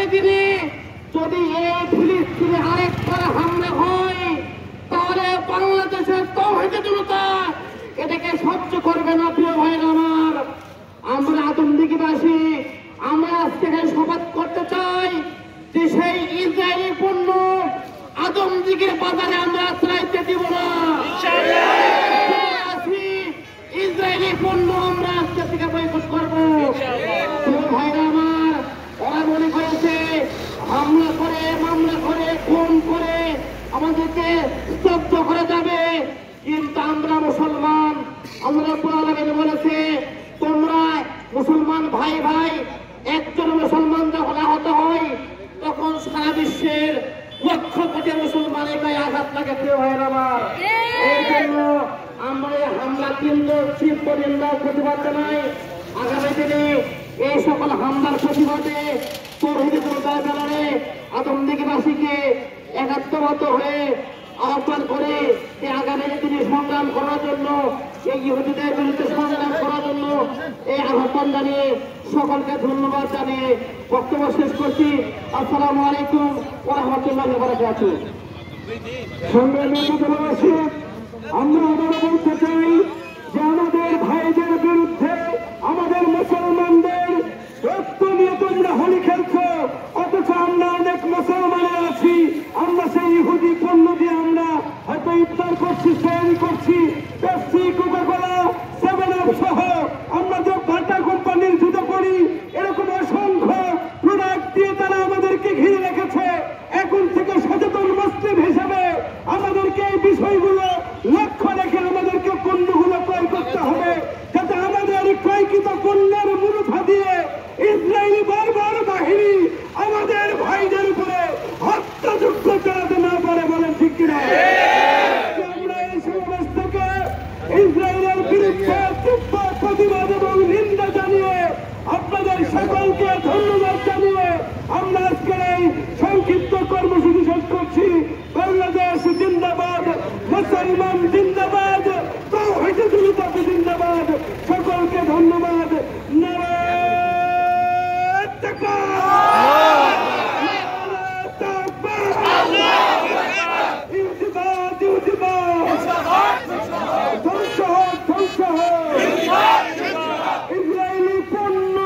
আগামী দিনে যদি এই ফিলিস্তিনে আরেকবার হামলা হয় তাহলে বাংলাদেশের তৌহিদি জনতা এটাকে সহ্য করবে না। প্রিয় ভাইরা আমার, আমরা আদমদিঘিবাসী আমরা আজকে শপথ করতে চাই যে সেই ইসরায়েলি পণ্য আদমদিঘির বাজারে আমরা আশ্রয়তে দিব না। ইসরায়েলি পণ্য আমরা আজকে থেকে বয়কট করবো। ভাইরা আমার, ওরা মনে করেছে হামলা করে মামলা করে খুন করে আমাদেরকে স্তব্ধ করে যাবে, কিন্তু আমরা মুসলমান। আমরা কোরআনে বলেছে তোমরা মুসলমান ভাই ভাই, একজন মুসলমান যখন আহত হয় তখন সারা বিশ্বের লক্ষ কোটি মুসলমানের গায়ে আঘাত লাগে। প্রিয় ভাইরা আমার, এই জন্য আমরা হামলা তীব্র নিন্দা প্রতিবাদ জানাই। আগামী দিনে এই সকল হামলার প্রতিবাদে তৌহিদি জনতার ব্যানারে আদমদিঘিবাসীকে একাত্মবদ্ধ হয়ে আহ্বান করে এই আগামী দিনে সংগ্রাম করার জন্য, এই ইহুদিদের বিরুদ্ধে সংগ্রাম করার জন্য এই আহ্বান জানিয়ে সকলকে ধন্যবাদ জানিয়ে বক্তব্য শেষ করছি। আসসালামু আলাইকুম ওয়া রাহমাতুল্লাহি ওয়া বারাকাতুহু। আমরা আবারও বলতে চাই যে আমাদের ভাইদের বিরুদ্ধে আমাদের মুসলমানদের রক্ত নিয়ে তোমরা হোলি খেলছ, অথচ আমরা অনেক মুসলমানে আছি। আমরা সেই ইহুদি পণ্য দিয়ে আমরা হয়তো ইফতার করছি, তৈরি করছি, পেপসি, কোকা-কোলা, 7-আপ সহ আমরা যে বাটা কোম্পানির জুতো করি, এরকম অসংখ্য প্রোডাক্ট দিয়ে তারা আমাদেরকে ঘিরে রেখেছে। এখন থেকে সচেতন মুসলিম হিসেবে আমাদেরকে এই বিষয়গুলো লক্ষ্য রেখে আমাদেরকে পণ্যগুলো ক্রয় করতে হবে, যাতে আমাদের ক্রয়কৃত পণ্যের মুনাফা দিয়ে ইসরায়েলি বারবার বাহিনী আমাদের ভাইদের উপরে হত্যাযজ্ঞ চালাতে না পারে। বলেন ঠিক কিনা? আমরা এই সমাবেশ থেকে ইসরায়েলের বিরুদ্ধে তীব্র প্রতিবাদ এবং নিন্দা জানিয়ে আপনাদের সকলকে ধন্যবাদ জানিয়ে আমরা আজকের এই সংক্ষিপ্ত কর্মসূচি শেষ করছি। বাংলাদেশ জিন্দাবাদ, মুসলমান জিন্দাবাদ, তৌহিদি জনতা জিন্দাবাদ। সকলকে ধন্যবাদ। নারায়ে তাকবীর, ইনকিলাব, ধ্বংস হোক, ইসরায়েলি পণ্য